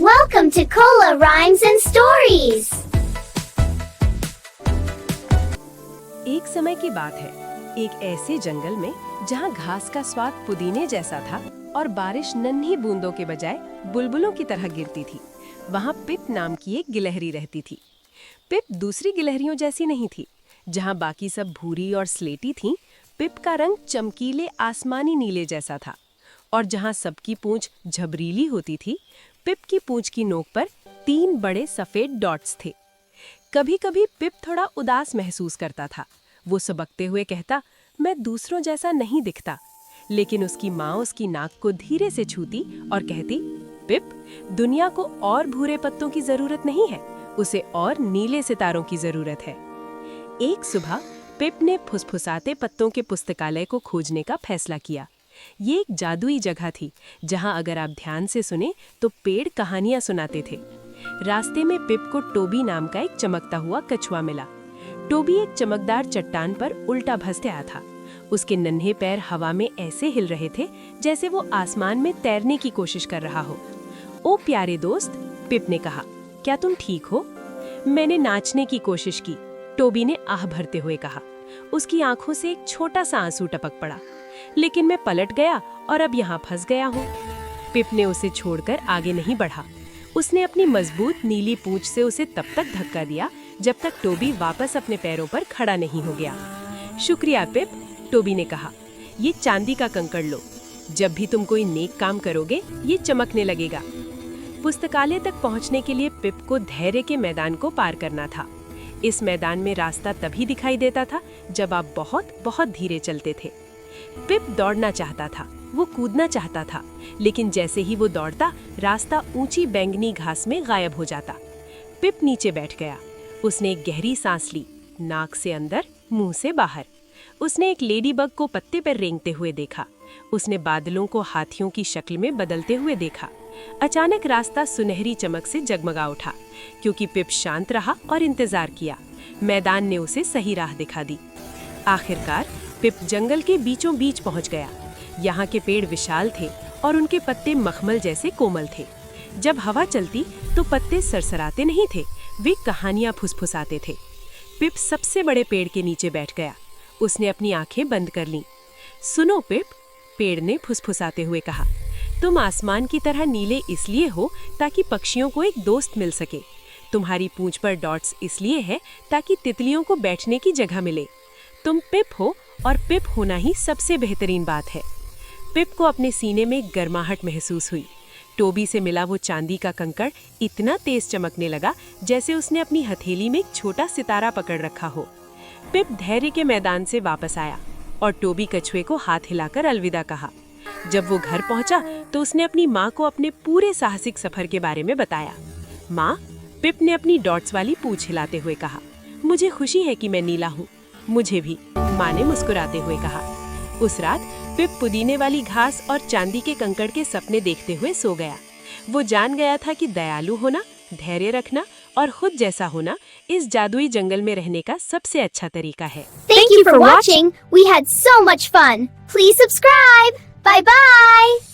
Welcome to Cola Rhymes and Stories. एक समय की बात है, एक ऐसे जंगल में जहाँ घास का स्वाद पुदीने जैसा था और बारिश नन्ही बूंदों के बजाय बुलबुलों की तरह गिरती थी। वहाँ पिप नाम की एक गिलहरी रहती थी। पिप दूसरी गिलहरियों जैसी नहीं थी। जहाँ बाकी सब भूरी और स्लेटी थीं, पिप का रंग चमकीले आसमानी नीले जैसा था। और जहाँ सबकी पूंछ झबरीली होती थी, पिप की पूंछ की नोक पर 3 बड़े सफेद डॉट्स थे। कभी-कभी पिप थोड़ा उदास महसूस करता था। वो सबकते हुए कहता, मैं दूसरों जैसा नहीं दिखता। लेकिन उसकी माँ उसकी नाक को धीरे से छूती और कहती, पिप, दुनिया को और भूरे पत्तों की जरूरत नहीं है, उसे और नीले सितारों की जरूरत है। एक सुबह पिप ने फुसफुसाते पत्तों के पुस्तकालय को खोजने का फैसला किया। ये एक जादुई जगह थी, जहां अगर आप ध्यान से सुने तो पेड़ कहानियां सुनाते थे। रास्ते में पिप को टोबी नाम का एक चमकता हुआ कछुआ मिला। टोबी एक चमकदार चट्टान पर उल्टा भसते आया था। उसके नन्हे पैर हवा में ऐसे हिल रहे थे जैसे वो आसमान में तैरने की कोशिश कर रहा हो। ओ प्यारे दोस्त, पिप ने कहा, क्या तुम ठीक हो? मैंने नाचने की कोशिश की, टोबी ने आह भरते हुए कहा। उसकी आंखों से एक छोटा सा आंसू टपक पड़ा। लेकिन मैं पलट गया और अब यहाँ फंस गया हूँ। पिप ने उसे छोड़कर आगे नहीं बढ़ा। उसने अपनी मजबूत नीली पूंछ से उसे तब तक धक्का दिया जब तक टोबी वापस अपने पैरों पर खड़ा नहीं हो गया। शुक्रिया पिप, टोबी ने कहा। ये चांदी का कंकड़ लो। जब भी तुम कोई नेक काम करोगे, ये चमकने लगेगा। पुस्तकालय तक पहुँचने के लिए पिप को धैर्य के मैदान को पार करना था। इस मैदान में रास्ता तभी दिखाई देता था जब आप बहुत बहुत धीरे चलते थे। पिप दौड़ना चाहता था, वो कूदना चाहता था, लेकिन जैसे ही वो दौड़ता, रास्ता ऊंची बैंगनी घास में गायब हो जाता। पिप नीचे बैठ गया। उसने एक गहरी सांस ली, नाक से अंदर, मुंह से बाहर। उसने एक लेडीबग को पत्ते पर रेंगते हुए देखा। उसने बादलों को हाथियों की शक्ल में बदलते हुए देखा। अचानक रास्ता सुनहरी चमक से जगमगा उठा, क्योंकि पिप शांत रहा और इंतजार किया। मैदान ने उसे सही राह दिखा दी। आखिरकार पिप जंगल के बीचों बीच पहुंच गया। यहाँ के पेड़ विशाल थे और उनके पत्ते मखमल जैसे कोमल थे। जब हवा चलती तो पत्ते सरसराते नहीं थे, वे कहानियां फुसफुसाते थे। पिप सबसे बड़े पेड़ के नीचे बैठ गया। उसने अपनी आंखें बंद कर लीं। सुनो पिप, पेड़ ने फुसफुसाते हुए कहा, तुम आसमान की तरह नीले इसलिए हो ताकि पक्षियों को एक दोस्त मिल सके। तुम्हारी पूंछ पर डॉट्स इसलिए है ताकि तितलियों को बैठने की जगह मिले। तुम पिप हो और पिप होना ही सबसे बेहतरीन बात है। पिप को अपने सीने में गर्माहट महसूस हुई। टोबी से मिला वो चांदी का कंकड़ इतना तेज चमकने लगा जैसे उसने अपनी हथेली में एक छोटा सितारा पकड़ रखा हो। पिप धैर्य के मैदान से वापस आया और टोबी कछुए को हाथ हिलाकर अलविदा कहा। जब वो घर पहुंचा तो उसने अपनी माँ को अपने पूरे साहसिक सफर के बारे में बताया। माँ, पिप ने अपनी डॉट्स वाली पूंछ हिलाते हुए कहा, मुझे खुशी है कि मैं नीला हूँ। मुझे भी, माँ ने मुस्कुराते हुए कहा। उस रात पिप पुदीने वाली घास और चांदी के कंकड़ के सपने देखते हुए सो गया। वो जान गया था कि दयालु होना, धैर्य रखना और खुद जैसा होना इस जादुई जंगल में रहने का सबसे अच्छा तरीका है। Thank you for watching. We had so much fun. Please subscribe. Bye bye.